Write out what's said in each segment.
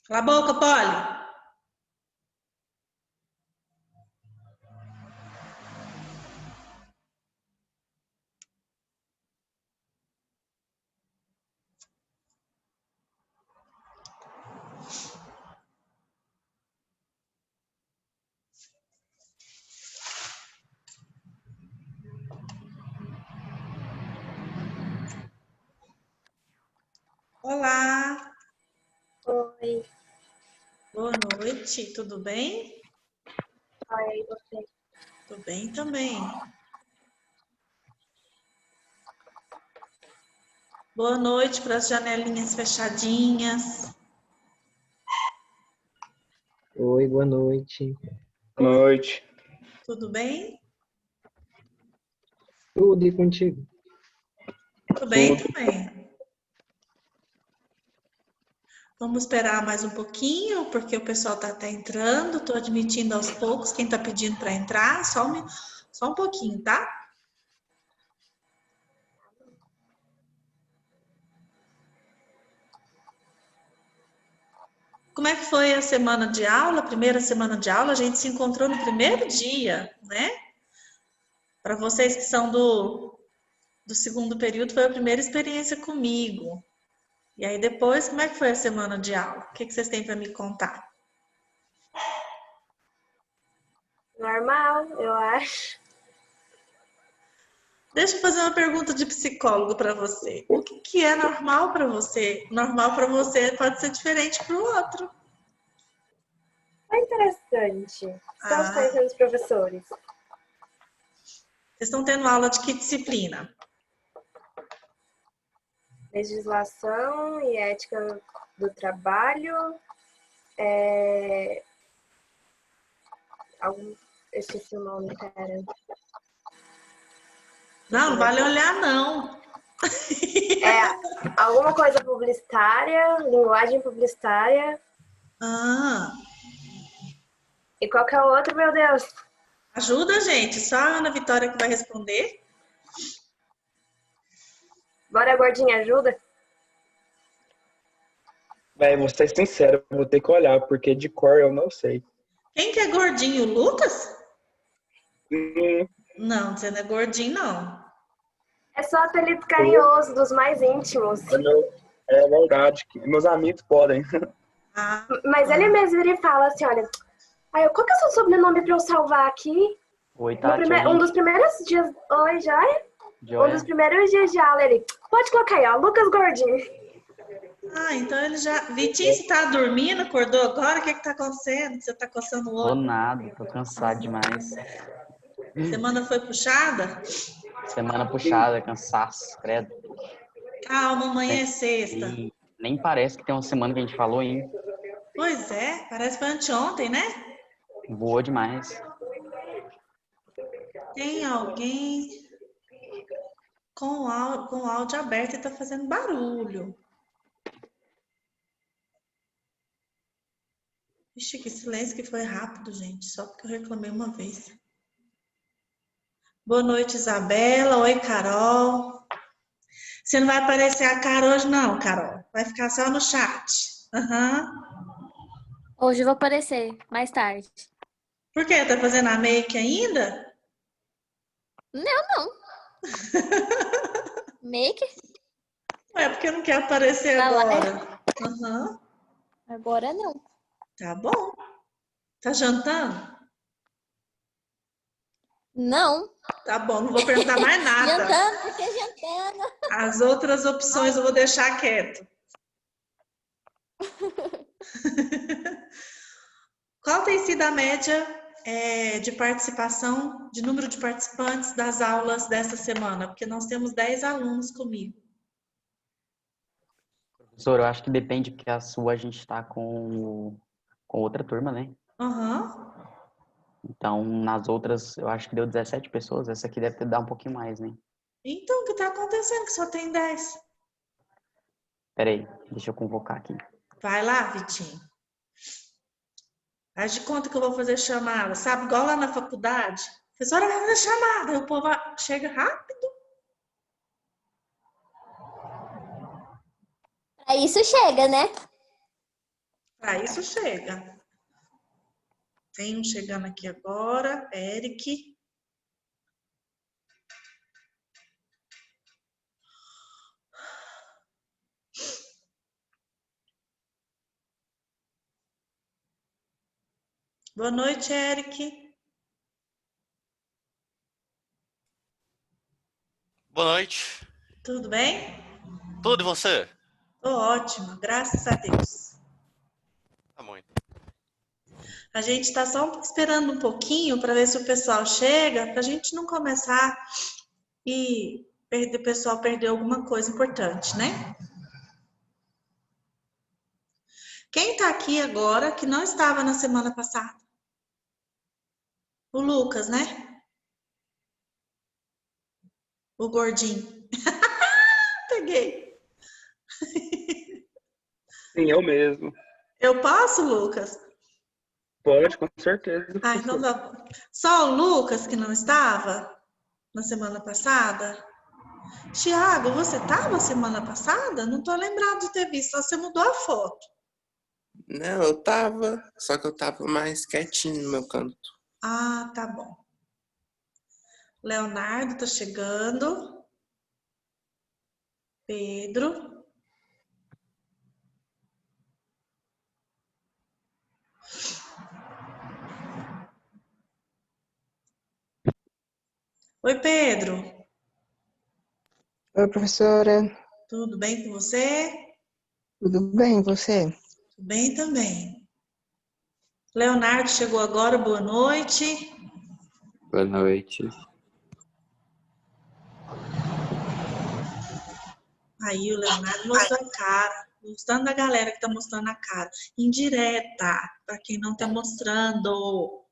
Cala a boca, Polly. Olá, Oi, boa noite, tudo bem? oi, você. Tô bem também. Boa noite para as janelinhas fechadinhas. Oi, boa noite. Boa noite. Tudo bem? Tudo e contigo? Tudo bem Tudo. também. Vamos esperar mais um pouquinho, porque o pessoal tá até entrando. Tô admitindo aos poucos quem tá pedindo para entrar. Só um pouquinho, tá? Como é que foi a semana de aula? A primeira semana de aula, a gente se encontrou no primeiro dia, né? Para vocês que são do segundo período, foi a primeira experiência comigo. E aí depois, como é que foi a semana de aula? O que vocês têm para me contar? Normal, eu acho. Deixa eu fazer uma pergunta de psicólogo para você. O que é normal para você? Normal para você pode ser diferente para o outro. É interessante. Estamos Ah, conhecendo os professores. vocês estão tendo aula de que disciplina? Legislação e ética do trabalho. Eu esqueci o nome, cara. Não, não vale olhar não. Alguma coisa publicitária, linguagem publicitária. Ah, E qual que é o outro, meu Deus? ajuda, gente. Só a Ana Vitória que vai responder. Bora, gordinha, ajuda? Véi, vou ser sincero, vou ter que olhar, porque de cor eu não sei. Quem que é gordinho? O Lucas? Hum, Não, você não é gordinho, não. É só apelido carinhoso dos mais íntimos. é verdade, que meus amigos podem. Ah, Mas ele mesmo ele fala assim, olha, qual que é o seu sobrenome pra eu salvar aqui? Oi, Tati, Um dos primeiros dias. Oi, Joia? Um dos primeiros dias de aula, ele. Pode colocar aí, ó, Lucas Gordinho. então ele já. Vitinho, você tá dormindo? Acordou agora? O que que tá acontecendo? Você tá coçando o Tô olho? nada, tô cansado demais. Semana foi puxada? Semana puxada, cansaço, credo. Calma, amanhã é sexta. E nem parece que tem uma semana que a gente falou, hein? Pois é, parece que foi anteontem, né? Voou demais. Tem alguém com o áudio aberto e tá fazendo barulho. Ixi, que silêncio que foi rápido, gente. Só porque eu reclamei uma vez. Boa noite, Isabela. Oi, Carol. Você não vai aparecer a cara hoje, não, Carol. Vai ficar só no chat. Aham. Hoje eu vou aparecer, mais tarde. Por quê? Tá fazendo a make ainda? Não. Make? É porque não quer aparecer Tá lá. agora. Aham. Agora não. Tá bom. Tá jantando? Não. Tá bom, não vou perguntar mais nada. Jantando, porque jantando. As outras opções eu vou deixar quieto. Qual tem sido a média de participação, de número de participantes das aulas dessa semana? Porque nós temos 10 alunos comigo. Professor, eu acho que depende, porque a sua a gente tá com outra turma, né? Aham. Então, nas outras, eu acho que deu 17 pessoas. Essa aqui deve ter dado um pouquinho mais, né? Então, o que está acontecendo que só tem 10? Pera aí, deixa eu convocar aqui. Vai lá, Vitinho. Faz de conta que eu vou fazer chamada, sabe? Igual lá na faculdade. A professora vai fazer chamada, aí o povo chega rápido. Pra isso chega, né? Para isso chega. Tem um chegando aqui agora, Eric. Boa noite, Eric. Boa noite. Tudo bem? Tudo e você? Tô ótima, graças a Deus. Tá muito. A gente está só esperando um pouquinho para ver se o pessoal chega, para a gente não começar e o pessoal perder alguma coisa importante, né? Quem está aqui agora que não estava na semana passada? O Lucas, né? O gordinho. Peguei. Sim, eu mesmo. Eu posso, Lucas? Pode, com certeza, Ah, então professora. tá bom. Só o Lucas que não estava na semana passada? Tiago, você estava semana passada? Não tô lembrado de ter visto, só você mudou a foto. Não, eu tava, só que eu tava mais quietinho no meu canto. Ah, tá bom. Leonardo tá chegando. Pedro. Oi, Pedro. Oi, professora. Tudo bem com você? Tudo bem, e você? Tudo bem também. Leonardo chegou agora, boa noite. Boa noite. Aí o Leonardo mostrou a cara, mostrando a galera que tá mostrando a cara. Indireta, para quem não tá mostrando.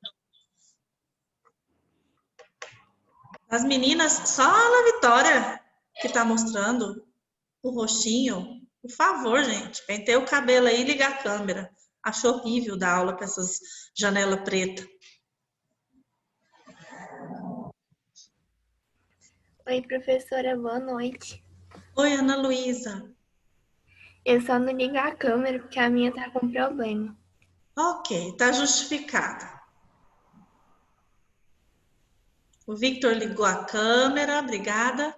As meninas, só a Ana Vitória que tá mostrando o rostinho. Por favor, gente, pentei o cabelo aí e liga a câmera. Acho horrível dar aula com essas janelas pretas. Oi, professora, boa noite. Oi, Ana Luísa. Eu só não ligo a câmera porque a minha tá com problema. Ok, tá justificado. O Victor ligou a câmera, obrigada.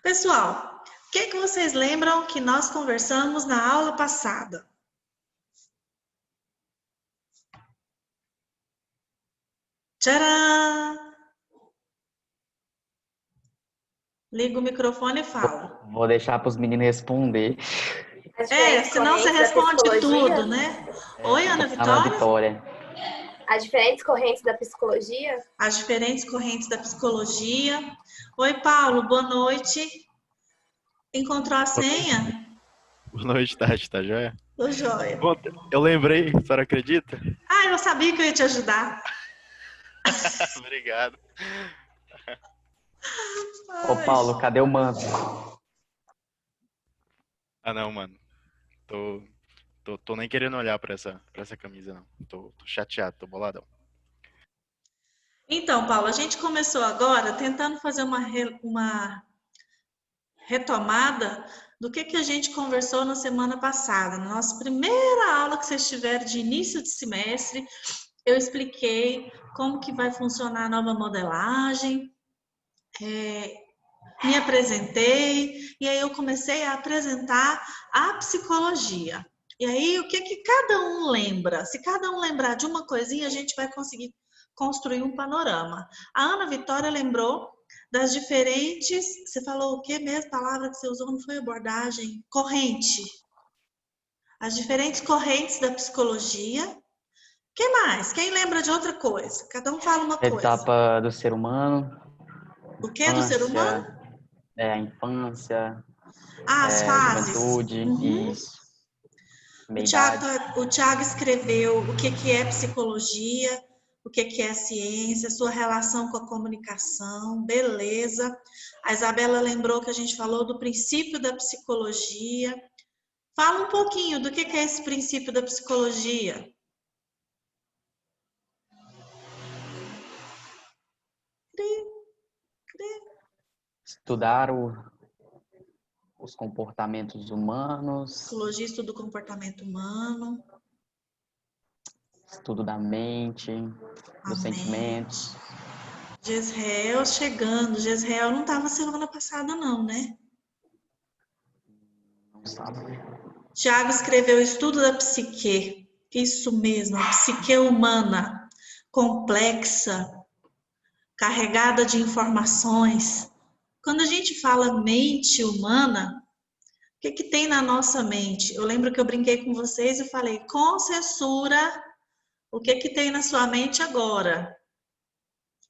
Pessoal, o que vocês lembram que nós conversamos na aula passada? Tcharam! Liga o microfone e fala. Vou deixar para os meninos responder. Senão você responde tudo, né? Oi, Ana Ana Vitória? Vitória. As diferentes correntes da psicologia? As diferentes correntes da psicologia. Oi, Paulo, boa noite. Encontrou a senha? Boa noite, Tati, tá joia? Tô joia. Bom, eu lembrei, a senhora acredita? Ah, eu sabia que eu ia te ajudar. Obrigado. Ô, Paulo, cadê o manto? Ah, não, mano. Tô nem querendo olhar pra essa camisa, não. Tô chateado, tô boladão. Então, Paulo, a gente começou agora tentando fazer uma retomada do que a gente conversou na semana passada. Na nossa primeira aula que vocês tiveram de início de semestre, eu expliquei como que vai funcionar a nova modelagem, me apresentei, e aí eu comecei a apresentar a psicologia. E aí, o que cada um lembra? Se cada um lembrar de uma coisinha, a gente vai conseguir construir um panorama. A Ana Vitória lembrou das diferentes... Você falou o que mesmo? A palavra que você usou não foi abordagem? Corrente. As diferentes correntes da psicologia. Quem mais? Quem lembra de outra coisa? Cada um fala uma coisa. Etapa do ser humano. O que do ser humano? A infância. As fases. Juventude, isso. O Thiago escreveu o que é psicologia, o que é ciência, sua relação com a comunicação, beleza. A Isabela lembrou que a gente falou do princípio da psicologia. Fala um pouquinho do que é esse princípio da psicologia. Estudar os comportamentos humanos, Psicologia estuda o comportamento humano. estudo da mente, dos sentimentos. Jezreel chegando. Jezreel não estava semana passada, não, né? Não sabe. Tiago escreveu Estudo da Psique. Isso mesmo, a psique humana, complexa, carregada de informações. Quando a gente fala mente humana, o que tem na nossa mente? Eu lembro que eu brinquei com vocês e falei, com censura, o que tem na sua mente agora?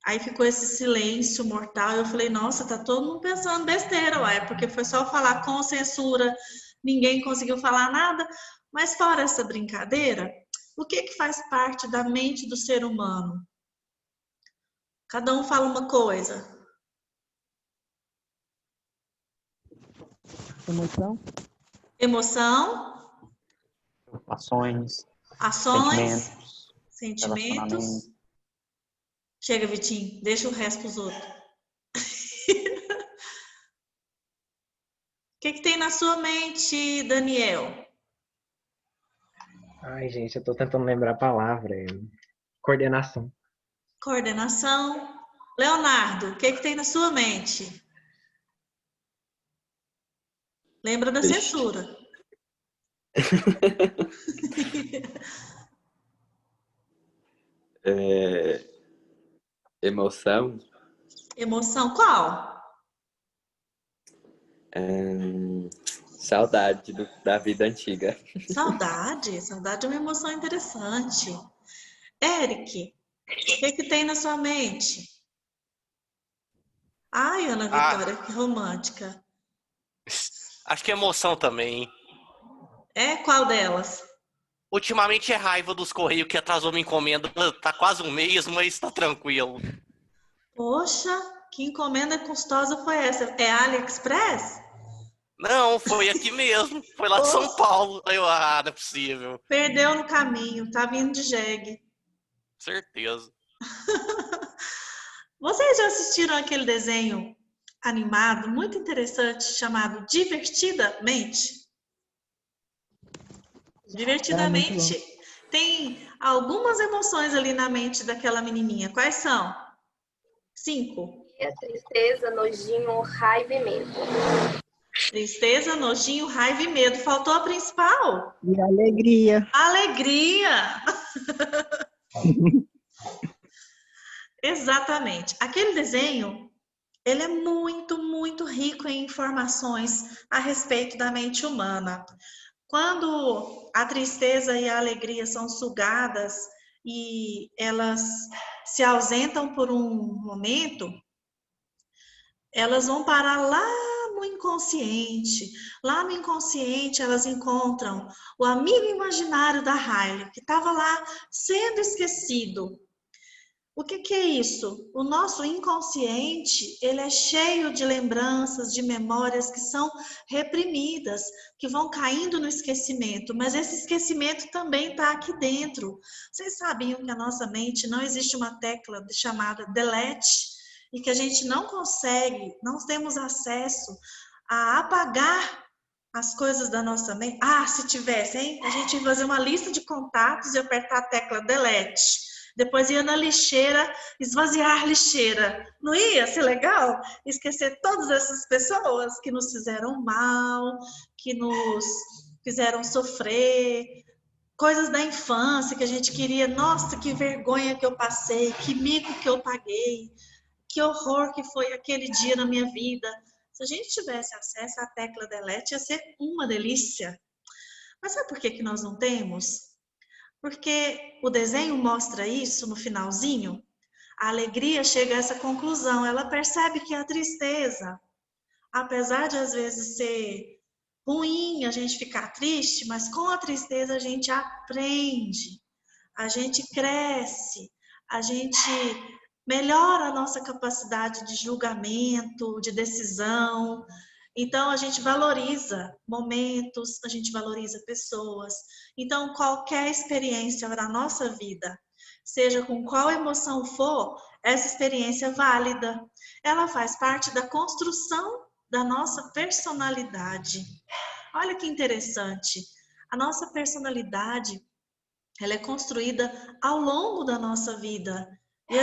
Aí ficou esse silêncio mortal. Eu falei, nossa, tá todo mundo pensando besteira, ué, porque foi só falar com censura, ninguém conseguiu falar nada. Mas fora essa brincadeira, o que faz parte da mente do ser humano? Cada um fala uma coisa. Emoção? Emoção, Preocupações, ações, sentimentos, sentimentos. relacionamentos. Chega, Vitinho, deixa o resto pros outros. O que tem na sua mente, Daniel? Ai, gente, eu tô tentando lembrar a palavra. Coordenação. Coordenação. Leonardo, o que tem na sua mente? Lembra da censura. Emoção? Emoção qual? Saudade da vida antiga. Saudade. Saudade é uma emoção interessante. Eric, o que tem na sua mente? Ai, Ana Vitória, que romântica. Acho que é emoção também, hein? É? Qual delas? Ultimamente é raiva dos Correios que atrasou minha encomenda. Tá quase um mês, mas tá tranquilo. Poxa, que encomenda custosa foi essa? É AliExpress? Não, foi aqui mesmo. Foi lá de São Paulo. Aí eu, não é possível. Perdeu no caminho, tá vindo de jegue. Certeza. Vocês já assistiram aquele desenho animado, muito interessante, chamado Divertidamente? Divertidamente tem algumas emoções ali na mente daquela menininha. Quais são? 5. A tristeza, nojinho, raiva e medo. Tristeza, nojinho, raiva e medo. Faltou a principal? E alegria. Alegria! Exatamente. Aquele desenho, ele é muito, muito rico em informações a respeito da mente humana. Quando a tristeza e a alegria são sugadas e elas se ausentam por um momento, elas vão parar lá no inconsciente. Lá no inconsciente elas encontram o amigo imaginário da Riley, que estava lá sendo esquecido. O que é isso? O nosso inconsciente, ele é cheio de lembranças, de memórias que são reprimidas, que vão caindo no esquecimento, mas esse esquecimento também está aqui dentro. Vocês sabiam que a nossa mente não existe uma tecla chamada delete e que a gente não consegue, não temos acesso a apagar as coisas da nossa mente? Ah, se tivesse, hein? A gente ia fazer uma lista de contatos e apertar a tecla delete. Depois ia na lixeira, esvaziar a lixeira. Não ia ser legal? Esquecer todas essas pessoas que nos fizeram mal, que nos fizeram sofrer, coisas da infância que a gente queria. Nossa, que vergonha que eu passei, que mico que eu paguei, que horror que foi aquele dia na minha vida. Se a gente tivesse acesso à tecla delete, ia ser uma delícia. Mas sabe por que nós não temos? Porque o desenho mostra isso no finalzinho. A alegria chega a essa conclusão. Ela percebe que a tristeza, apesar de às vezes ser ruim a gente ficar triste, mas com a tristeza a gente aprende, a gente cresce, a gente melhora a nossa capacidade de julgamento, de decisão. Então, a gente valoriza momentos, a gente valoriza pessoas. Então, qualquer experiência na nossa vida, seja com qual emoção for, essa experiência é válida. Ela faz parte da construção da nossa personalidade. Olha que interessante. A nossa personalidade, ela é construída ao longo da nossa vida. E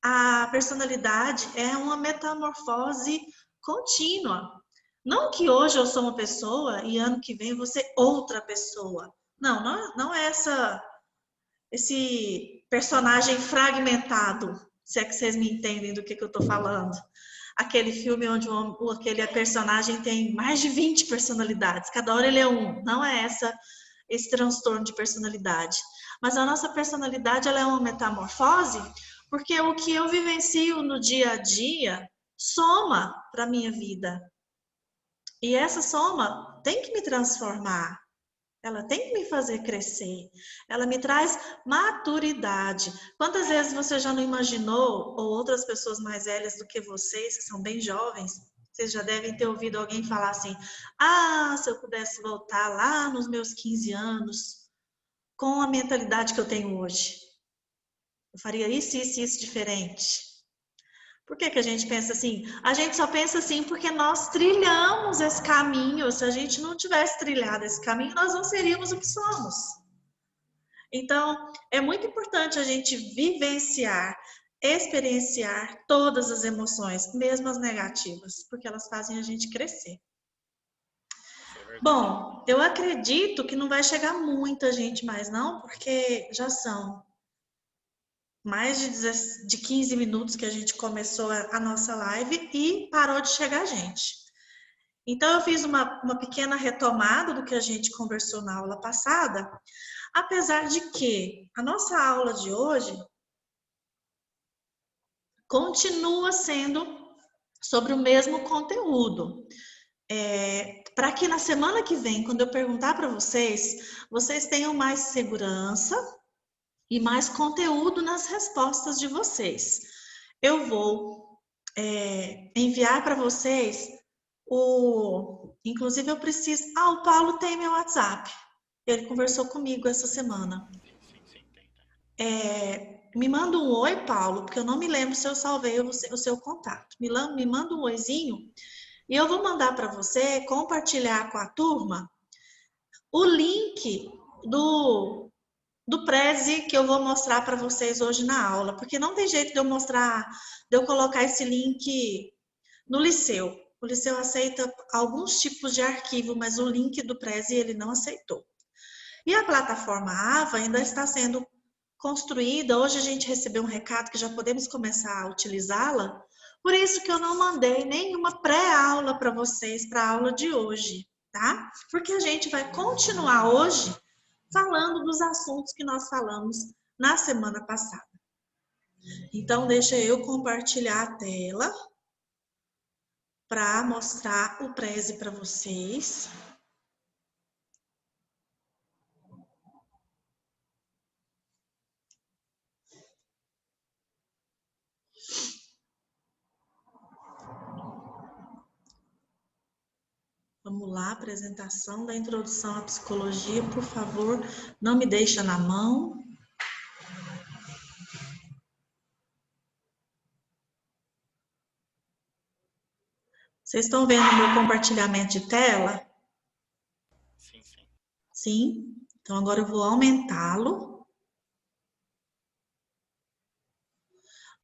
a personalidade é uma metamorfose contínua. Não que hoje eu sou uma pessoa e ano que vem eu vou ser outra pessoa. Não é esse personagem fragmentado, se é que vocês me entendem do que eu estou falando. Aquele filme onde aquele personagem tem mais de 20 personalidades, cada hora ele é um. Não é esse transtorno de personalidade. Mas a nossa personalidade, ela é uma metamorfose, porque o que eu vivencio no dia a dia soma para a minha vida. E essa soma tem que me transformar. Ela tem que me fazer crescer. Ela me traz maturidade. Quantas vezes você já não imaginou, ou outras pessoas mais velhas do que vocês, que são bem jovens, vocês já devem ter ouvido alguém falar assim: ah, se eu pudesse voltar lá nos meus 15 anos, com a mentalidade que eu tenho hoje, eu faria isso, isso e isso diferente. Por que a gente pensa assim? A gente só pensa assim porque nós trilhamos esse caminho. Se a gente não tivesse trilhado esse caminho, nós não seríamos o que somos. Então, é muito importante a gente vivenciar, experienciar todas as emoções, mesmo as negativas, porque elas fazem a gente crescer. Bom, eu acredito que não vai chegar muita gente mais não, porque já são mais de 15 minutos que a gente começou a nossa live e parou de chegar gente. Então, eu fiz uma pequena retomada do que a gente conversou na aula passada, apesar de que a nossa aula de hoje continua sendo sobre o mesmo conteúdo. Para que na semana que vem, quando eu perguntar para vocês, vocês tenham mais segurança e mais conteúdo nas respostas de vocês. Eu vou enviar para vocês inclusive eu preciso... o Paulo tem meu WhatsApp. Ele conversou comigo essa semana. Me manda um oi, Paulo, porque eu não me lembro se eu salvei o seu contato. Me manda um oizinho e eu vou mandar para você compartilhar com a turma o link do Prezi que eu vou mostrar para vocês hoje na aula, porque não tem jeito de eu colocar esse link no Liceu. O Liceu aceita alguns tipos de arquivo, mas o link do Prezi ele não aceitou. E a plataforma AVA ainda está sendo construída. Hoje a gente recebeu um recado que já podemos começar a utilizá-la, por isso que eu não mandei nenhuma pré-aula para vocês para a aula de hoje, tá? Porque a gente vai continuar hoje falando dos assuntos que nós falamos na semana passada. Então, deixa eu compartilhar a tela para mostrar o Prezi para vocês. Vamos lá, apresentação da introdução à psicologia, por favor, não me deixa na mão. Vocês estão vendo o meu compartilhamento de tela? Sim, sim. Sim? Então agora eu vou aumentá-lo.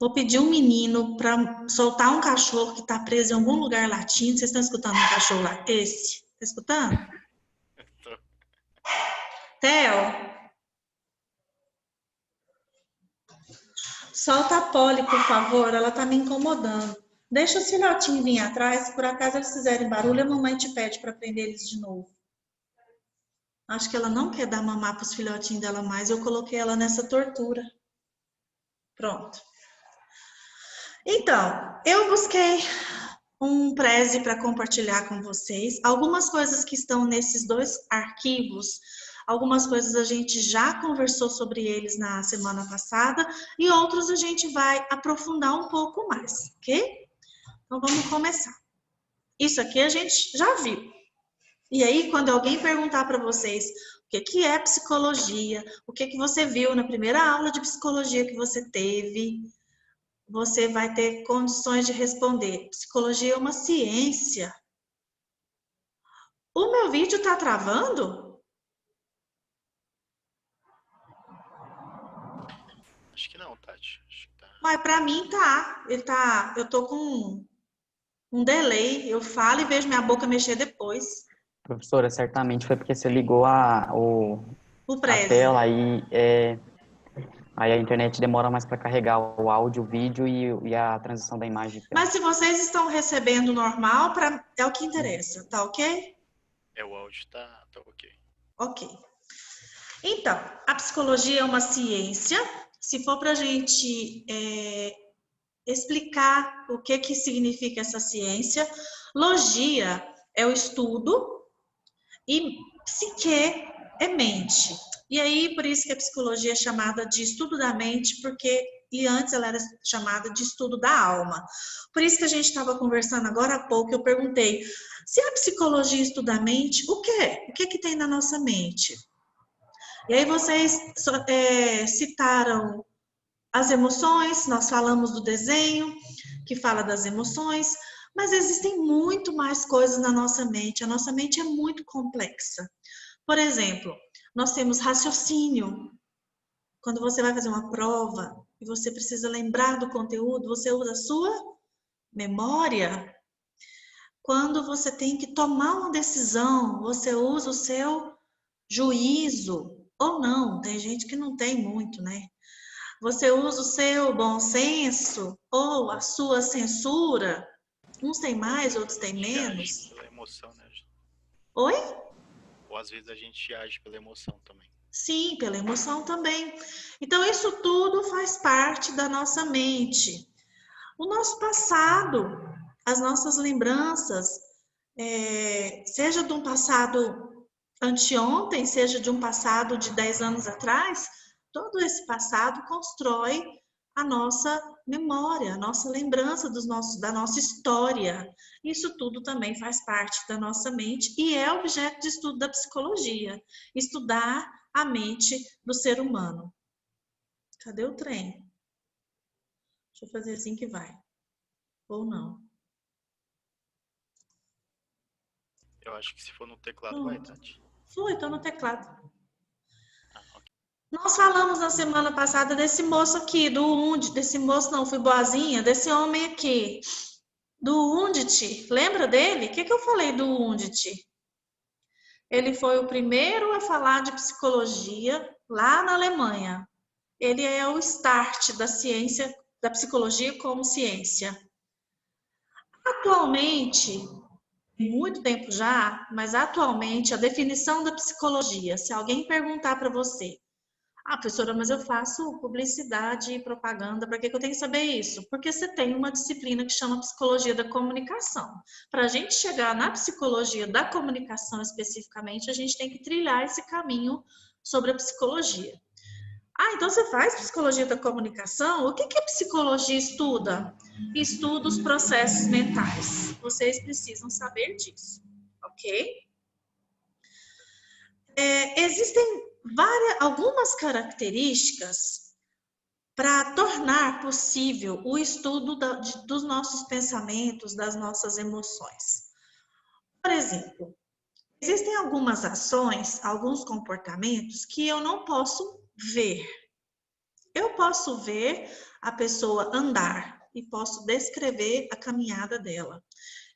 Vou pedir um menino para soltar um cachorro que está preso em algum lugar latindo. Vocês estão escutando um cachorro lá? Esse. Está escutando? Theo. Solta a Polly, por favor. Ela está me incomodando. Deixa os filhotinhos vir atrás. Se por acaso eles fizerem barulho, a mamãe te pede para prender eles de novo. Acho que ela não quer dar mamar para os filhotinhos dela mais. Eu coloquei ela nessa tortura. Pronto. Então, eu busquei um Prezi para compartilhar com vocês. Algumas coisas que estão nesses dois arquivos, algumas coisas a gente já conversou sobre eles na semana passada e outros a gente vai aprofundar um pouco mais, ok? Então, vamos começar. Isso aqui a gente já viu. E aí, quando alguém perguntar para vocês o que é psicologia, o que você viu na primeira aula de psicologia que você teve, você vai ter condições de responder. Psicologia é uma ciência. O meu vídeo tá travando? Acho que não, Tati. Acho que tá. Mas pra mim tá. Eu tô com um delay. Eu falo e vejo minha boca mexer depois. Professora, certamente foi porque você ligou O a Prezi. tela aí a internet demora mais para carregar o áudio, o vídeo e a transição da imagem. Mas se vocês estão recebendo normal, é o que interessa, tá ok? O áudio tá ok. Ok. Então, a psicologia é uma ciência. Se for para a gente explicar o que significa essa ciência, logia é o estudo e psique é mente. E aí, por isso que a psicologia é chamada de estudo da mente, e antes ela era chamada de estudo da alma. Por isso que a gente estava conversando agora há pouco, eu perguntei, se a psicologia estuda a mente, o quê? O que tem na nossa mente? E aí vocês citaram as emoções, nós falamos do desenho, que fala das emoções, mas existem muito mais coisas na nossa mente. A nossa mente é muito complexa. Por exemplo, nós temos raciocínio. Quando você vai fazer uma prova e você precisa lembrar do conteúdo, você usa a sua memória. Quando você tem que tomar uma decisão, você usa o seu juízo. Ou não, tem gente que não tem muito, né? Você usa o seu bom senso ou a sua censura. Uns têm mais, outros têm menos. Pela emoção, né? Oi? Ou às vezes a gente age pela emoção também. Sim, pela emoção também. Então, isso tudo faz parte da nossa mente. O nosso passado, as nossas lembranças, seja de um passado anteontem, seja de um passado de 10 anos atrás, todo esse passado constrói a nossa memória, a nossa lembrança da nossa história. Isso tudo também faz parte da nossa mente e é objeto de estudo da psicologia. Estudar a mente do ser humano. Cadê o trem? Deixa eu fazer assim que vai. Ou não. Eu acho que se for no teclado vai, Tati. Foi, tô no teclado. Ok. Nós falamos na semana passada desse moço aqui, desse moço não, fui boazinha, desse homem aqui, do Undit. Lembra dele? O que eu falei do Undit? Ele foi o primeiro a falar de psicologia lá na Alemanha. Ele é o start da ciência, da psicologia como ciência. Atualmente, muito tempo já, mas atualmente a definição da psicologia, se alguém perguntar para você, professora, mas eu faço publicidade e propaganda, para que eu tenho que saber isso? Porque você tem uma disciplina que chama Psicologia da Comunicação. Para a gente chegar na psicologia da comunicação especificamente, a gente tem que trilhar esse caminho sobre a psicologia. Então você faz Psicologia da Comunicação? O que a psicologia estuda? Estuda os processos mentais. Vocês precisam saber disso, ok? Existem algumas características para tornar possível o estudo dos nossos pensamentos, das nossas emoções. Por exemplo, existem algumas ações, alguns comportamentos que eu não posso ver. Eu posso ver a pessoa andar e posso descrever a caminhada dela.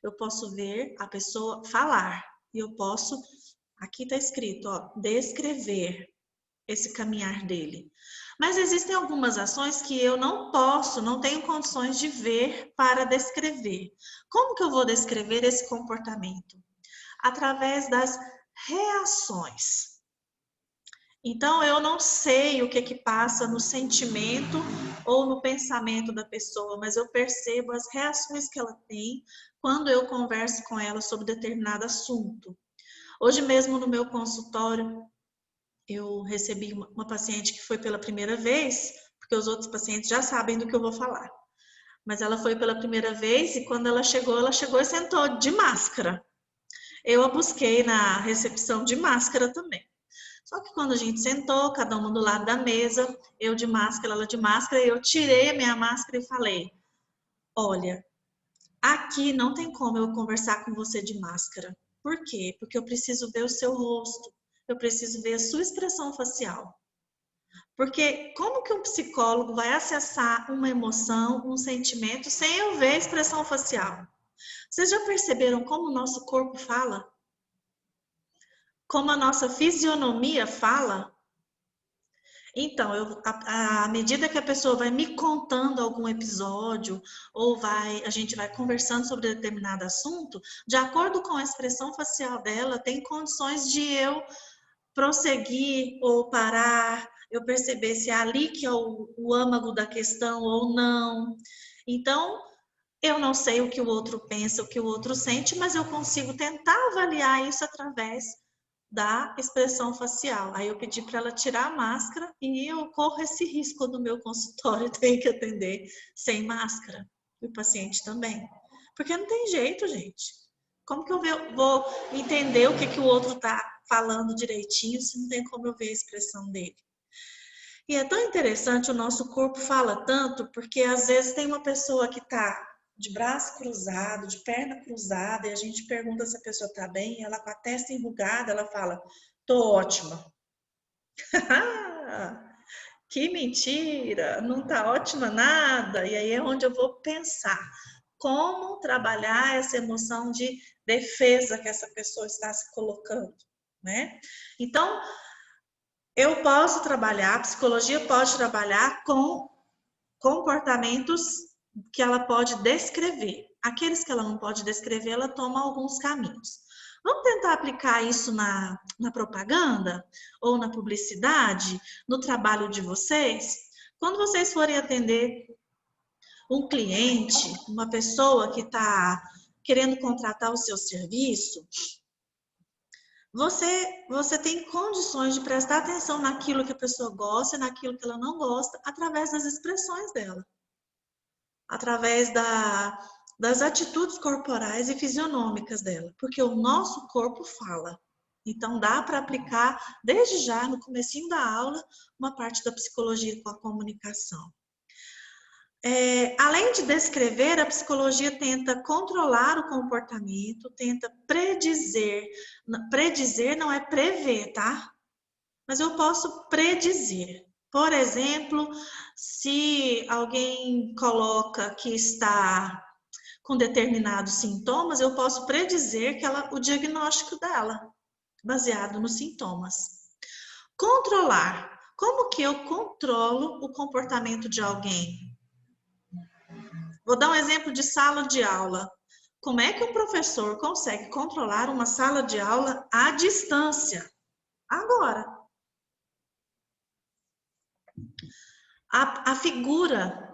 Eu posso ver a pessoa falar e eu posso, aqui está escrito, descrever esse caminhar dele. Mas existem algumas ações que eu não tenho condições de ver para descrever. Como que eu vou descrever esse comportamento? Através das reações. Então, eu não sei o que passa no sentimento ou no pensamento da pessoa, mas eu percebo as reações que ela tem quando eu converso com ela sobre determinado assunto. Hoje mesmo no meu consultório, eu recebi uma paciente que foi pela primeira vez, porque os outros pacientes já sabem do que eu vou falar. Mas ela foi pela primeira vez e quando ela chegou e sentou de máscara. Eu a busquei na recepção de máscara também. Só que quando a gente sentou, cada uma do lado da mesa, eu de máscara, ela de máscara, eu tirei a minha máscara e falei: olha, aqui não tem como eu conversar com você de máscara. Por quê? Porque eu preciso ver o seu rosto, eu preciso ver a sua expressão facial. Porque como que um psicólogo vai acessar uma emoção, um sentimento, sem eu ver a expressão facial? Vocês já perceberam como o nosso corpo fala? Como a nossa fisionomia fala? Então, à medida que a pessoa vai me contando algum episódio, ou a gente vai conversando sobre determinado assunto, de acordo com a expressão facial dela, tem condições de eu prosseguir ou parar, eu perceber se é ali que é o âmago da questão ou não. Então, eu não sei o que o outro pensa, o que o outro sente, mas eu consigo tentar avaliar isso através da expressão facial. Aí eu pedi para ela tirar a máscara e eu corro esse risco no meu consultório, tenho que atender sem máscara. E o paciente também. Porque não tem jeito, gente. Como que eu vou entender o que o outro está falando direitinho se não tem como eu ver a expressão dele? E é tão interessante, o nosso corpo fala tanto, porque às vezes tem uma pessoa que está de braço cruzado, de perna cruzada, e a gente pergunta se a pessoa está bem, ela com a testa enrugada, ela fala: tô ótima. Que mentira, não tá ótima nada. E aí é onde eu vou pensar como trabalhar essa emoção de defesa que essa pessoa está se colocando, né? Então, eu posso trabalhar, a psicologia pode trabalhar com comportamentos que ela pode descrever. Aqueles que ela não pode descrever, ela toma alguns caminhos. Vamos tentar aplicar isso na propaganda ou na publicidade, no trabalho de vocês? Quando vocês forem atender um cliente, uma pessoa que está querendo contratar o seu serviço, você tem condições de prestar atenção naquilo que a pessoa gosta e naquilo que ela não gosta, através das expressões dela, através das atitudes corporais e fisionômicas dela, porque o nosso corpo fala. Então, dá para aplicar, desde já, no comecinho da aula, uma parte da psicologia com a comunicação. Além de descrever, a psicologia tenta controlar o comportamento, tenta predizer. Predizer não é prever, tá? Mas eu posso predizer. Por exemplo, se alguém coloca que está com determinados sintomas, eu posso predizer o diagnóstico dela, baseado nos sintomas. Controlar. Como que eu controlo o comportamento de alguém? Vou dar um exemplo de sala de aula. Como é que o professor consegue controlar uma sala de aula à distância? Agora. A figura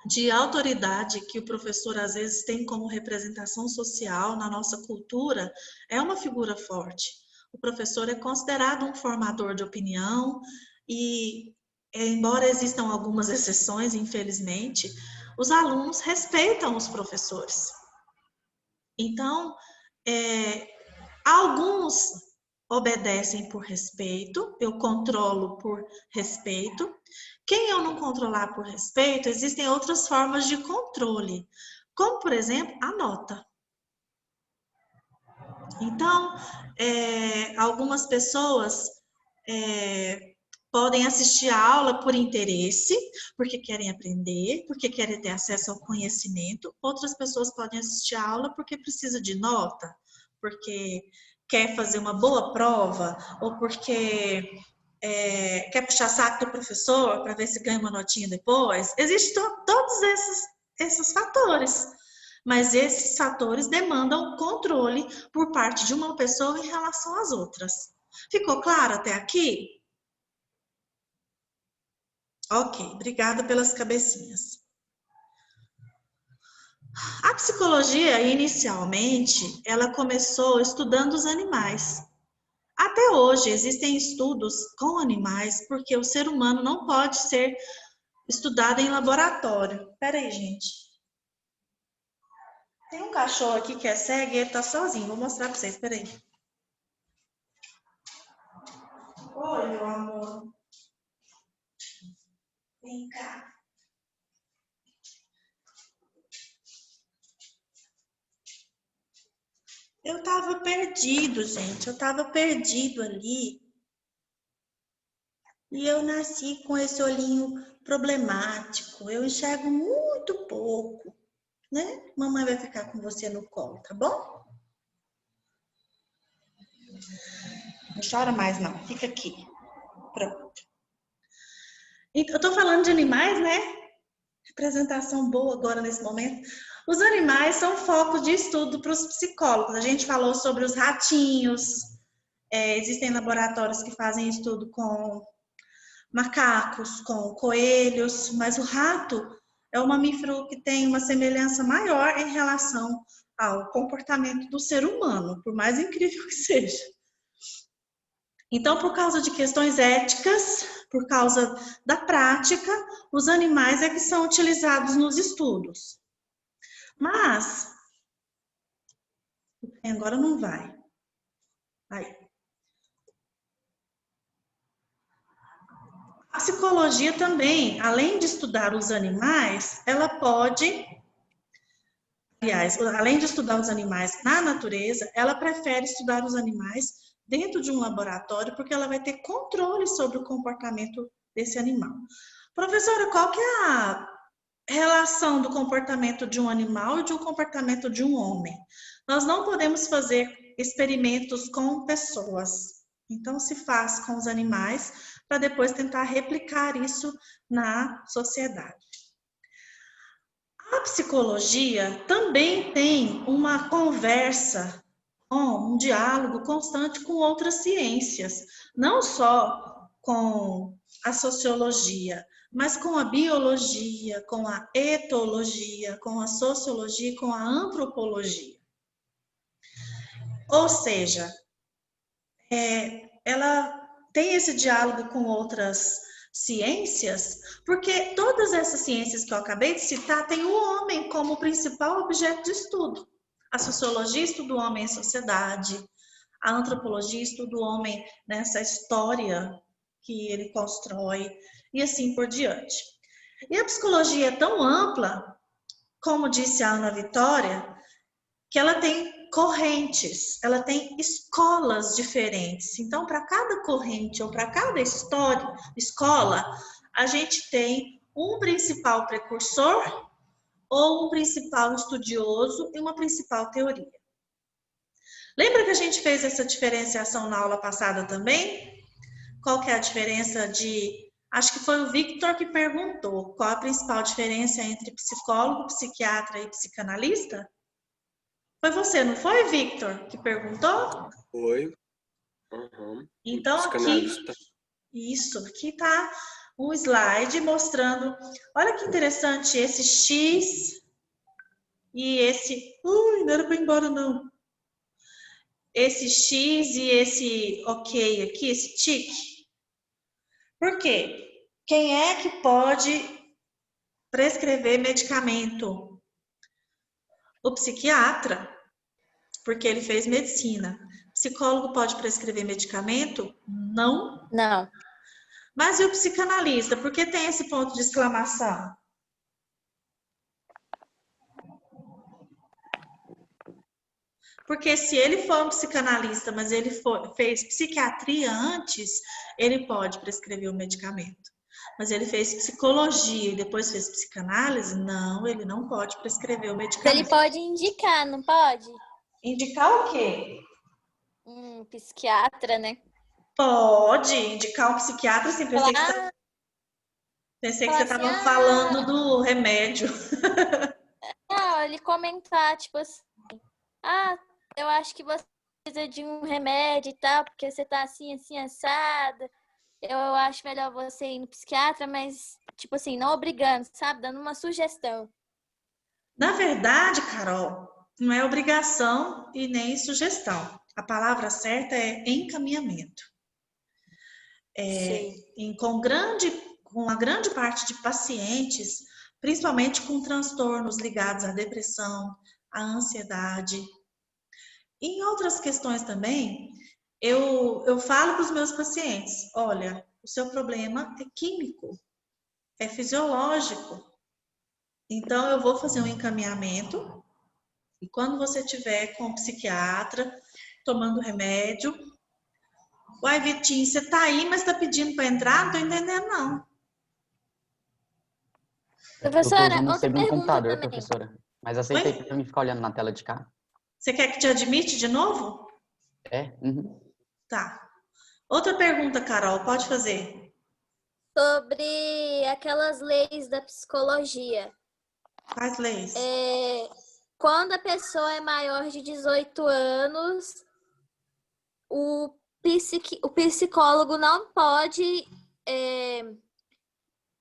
de autoridade que o professor às vezes tem como representação social na nossa cultura é uma figura forte. O professor é considerado um formador de opinião e, embora existam algumas exceções, infelizmente, os alunos respeitam os professores. Então, alguns obedecem por respeito, eu controlo por respeito. Quem eu não controlar por respeito, existem outras formas de controle, como, por exemplo, a nota. Então, algumas pessoas podem assistir a aula por interesse, porque querem aprender, porque querem ter acesso ao conhecimento. Outras pessoas podem assistir a aula porque precisa de nota, porque quer fazer uma boa prova, ou porque quer puxar saco do professor para ver se ganha uma notinha depois. Existem todos esses fatores, mas esses fatores demandam controle por parte de uma pessoa em relação às outras. Ficou claro até aqui? Ok, obrigada pelas cabecinhas. A psicologia, inicialmente, ela começou estudando os animais. Até hoje, existem estudos com animais, porque o ser humano não pode ser estudado em laboratório. Espera aí, gente. Tem um cachorro aqui que é cego e ele tá sozinho. Vou mostrar para vocês, espera aí. Oi, meu amor. Vem cá. Eu tava perdido, gente. Eu tava perdido ali. E eu nasci com esse olhinho problemático. Eu enxergo muito pouco, né? Mamãe vai ficar com você no colo, tá bom? Não chora mais, não. Fica aqui. Pronto. Eu tô falando de animais, né? Representação boa agora nesse momento. Os animais são foco de estudo para os psicólogos. A gente falou sobre os ratinhos. Existem laboratórios que fazem estudo com macacos, com coelhos, mas o rato é um mamífero que tem uma semelhança maior em relação ao comportamento do ser humano, por mais incrível que seja. Então, por causa de questões éticas, por causa da prática, os animais é que são utilizados nos estudos. Mas, agora não vai. Aí. A psicologia também, além de estudar os animais, ela pode, aliás, além de estudar os animais na natureza, ela prefere estudar os animais dentro de um laboratório, porque ela vai ter controle sobre o comportamento desse animal. Professora, qual que é a relação do comportamento de um animal e de um comportamento de um homem? Nós não podemos fazer experimentos com pessoas. Então, se faz com os animais para depois tentar replicar isso na sociedade. A psicologia também tem uma conversa, um diálogo constante com outras ciências, não só com a sociologia, mas com a biologia, com a etologia, com a sociologia e com a antropologia. Ou seja, ela tem esse diálogo com outras ciências, porque todas essas ciências que eu acabei de citar têm o homem como principal objeto de estudo. A sociologia estuda o homem em sociedade, a antropologia estuda o homem nessa história que ele constrói, e assim por diante. E a psicologia é tão ampla, como disse a Ana Vitória, que ela tem correntes, ela tem escolas diferentes. Então, para cada corrente ou para cada escola, a gente tem um principal precursor ou um principal estudioso e uma principal teoria. Lembra que a gente fez essa diferenciação na aula passada também? Qual que é a diferença de... Acho que foi o Victor que perguntou qual a principal diferença entre psicólogo, psiquiatra e psicanalista? Foi você, não foi, Victor, que perguntou? Foi. Uhum. Então, aqui está um slide mostrando, olha que interessante, esse X e esse... Ui, não era para ir embora, não. Esse X e esse OK aqui, esse tique. Por quê? Quem é que pode prescrever medicamento? O psiquiatra, porque ele fez medicina. Psicólogo pode prescrever medicamento? Não. Não. Mas e o psicanalista? Por que tem esse ponto de exclamação? Porque se ele for um psicanalista, mas ele fez psiquiatria antes, ele pode prescrever o medicamento. Mas ele fez psicologia e depois fez psicanálise? Não, ele não pode prescrever o medicamento. Ele pode indicar, não pode? Indicar o quê? Um psiquiatra, né? Pode indicar um psiquiatra, sim. Pensei que você estava falando do remédio. Não, ele comentar, tipo assim, eu acho que você precisa de um remédio e tal, porque você tá assim, assim, assado. Eu acho melhor você ir no psiquiatra, mas, tipo assim, não obrigando, sabe? Dando uma sugestão. Na verdade, Carol, não é obrigação e nem sugestão. A palavra certa é encaminhamento. Com uma grande parte de pacientes, principalmente com transtornos ligados à depressão, à ansiedade, e em outras questões também, eu falo para os meus pacientes, olha, o seu problema é químico, é fisiológico. Então, eu vou fazer um encaminhamento e quando você tiver com o psiquiatra, tomando remédio, uai, Vitinho, você tá aí, mas tá pedindo para entrar? Não tô entendendo, não. Eu tô Professora, usando o outra segundo pergunta computador, também. professora. Mas aceita aí Oi? pra mim ficar olhando na tela de cá. Você quer que te admite de novo? É? Uhum. Tá. Outra pergunta, Carol, pode fazer. Sobre aquelas leis da psicologia. Quais leis? Quando a pessoa é maior de 18 anos, o psicólogo não pode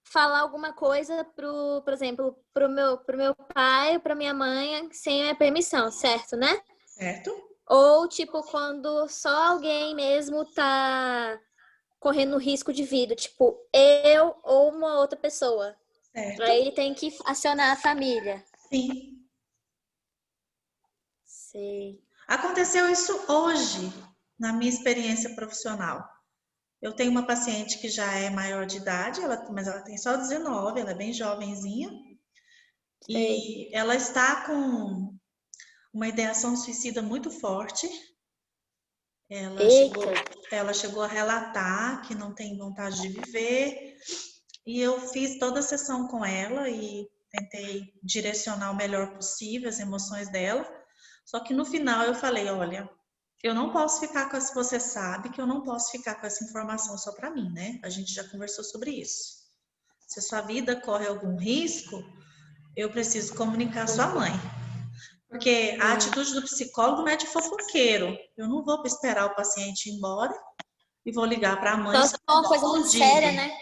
falar alguma coisa por exemplo, pro meu pai ou pra minha mãe sem minha permissão, certo, né? Certo. Ou, tipo, quando só alguém mesmo tá correndo risco de vida, tipo, eu ou uma outra pessoa. Certo. Aí ele tem que acionar a família. Sim. Sei. Aconteceu isso hoje, na minha experiência profissional. Eu tenho uma paciente que já é maior de idade, mas ela tem só 19, ela é bem jovenzinha. E ela está com uma ideação suicida muito forte. Ela chegou a relatar que não tem vontade de viver. E eu fiz toda a sessão com ela e tentei direcionar o melhor possível as emoções dela. Só que no final eu falei, olha, eu não posso ficar com essa, você sabe que eu não posso ficar com essa informação só para mim, né? A gente já conversou sobre isso. Se a sua vida corre algum risco, eu preciso comunicar à sua mãe. Porque a atitude do psicólogo não é de fofoqueiro. Eu não vou esperar o paciente ir embora e vou ligar para a mãe. Então, é uma coisa muito séria, né?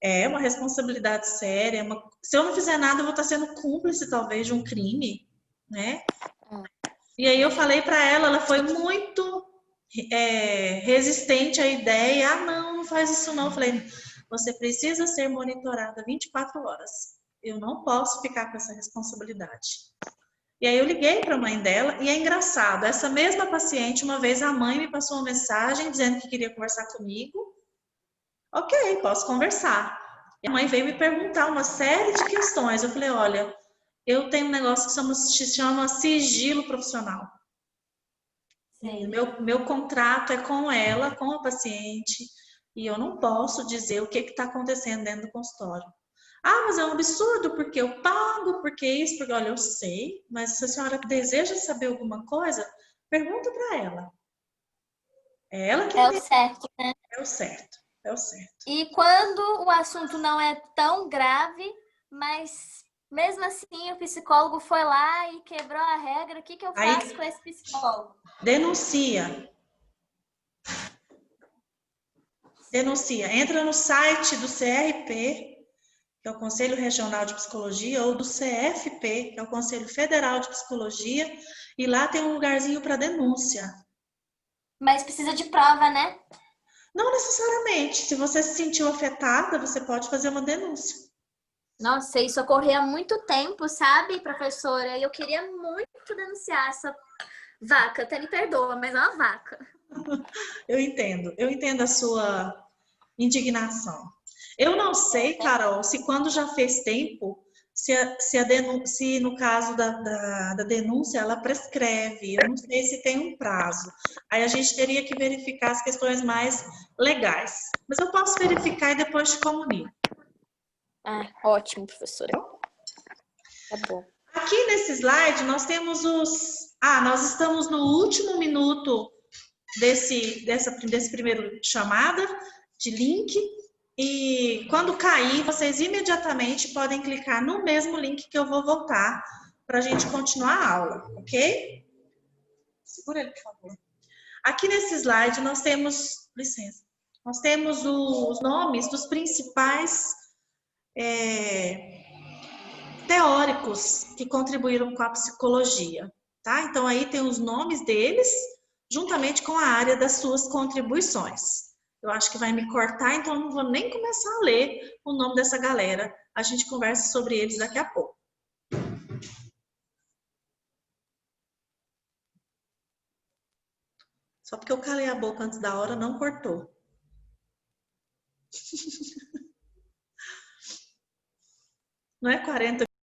É uma responsabilidade séria. Se eu não fizer nada, eu vou estar sendo cúmplice, talvez, de um crime, né? E aí eu falei para ela foi muito resistente à ideia. Ah, não faz isso não. Eu falei, você precisa ser monitorada 24 horas. Eu não posso ficar com essa responsabilidade. E aí eu liguei para a mãe dela e é engraçado. Essa mesma paciente, uma vez a mãe me passou uma mensagem dizendo que queria conversar comigo. Ok, posso conversar. E a mãe veio me perguntar uma série de questões. Eu falei, olha, eu tenho um negócio que se chama sigilo profissional. Meu contrato é com ela, com a paciente, e eu não posso dizer o que está acontecendo dentro do consultório. Ah, mas é um absurdo, porque eu pago, porque isso, porque... Olha, eu sei, mas se a senhora deseja saber alguma coisa, pergunta para ela. É ela que é o certo, né? É o certo, é o certo. E quando o assunto não é tão grave, mas mesmo assim o psicólogo foi lá e quebrou a regra, o que eu faço com esse psicólogo? Denuncia. Entra no site do CRP, que é o Conselho Regional de Psicologia, ou do CFP, que é o Conselho Federal de Psicologia, e lá tem um lugarzinho para denúncia. Mas precisa de prova, né? Não necessariamente. Se você se sentiu afetada, você pode fazer uma denúncia. Nossa, isso ocorreu há muito tempo, sabe, professora? Eu queria muito denunciar essa vaca. Até me perdoa, mas é uma vaca. Eu entendo a sua indignação. Eu não sei, Carol, se quando já fez tempo, se no caso da denúncia ela prescreve. Eu não sei se tem um prazo. Aí a gente teria que verificar as questões mais legais. Mas eu posso verificar e depois te comunico. Ah, ótimo, professora. Tá bom. Aqui nesse slide nós temos nós estamos no último minuto desse primeiro chamada de link. E quando cair, vocês imediatamente podem clicar no mesmo link que eu vou voltar para a gente continuar a aula, ok? Segura ele, por favor. Aqui nesse slide nós temos, licença, nós temos os nomes dos principais teóricos que contribuíram com a psicologia, tá? Então aí tem os nomes deles, juntamente com a área das suas contribuições. Eu acho que vai me cortar, então eu não vou nem começar a ler o nome dessa galera. A gente conversa sobre eles daqui a pouco. Só porque eu calei a boca antes da hora, não cortou. Não é 40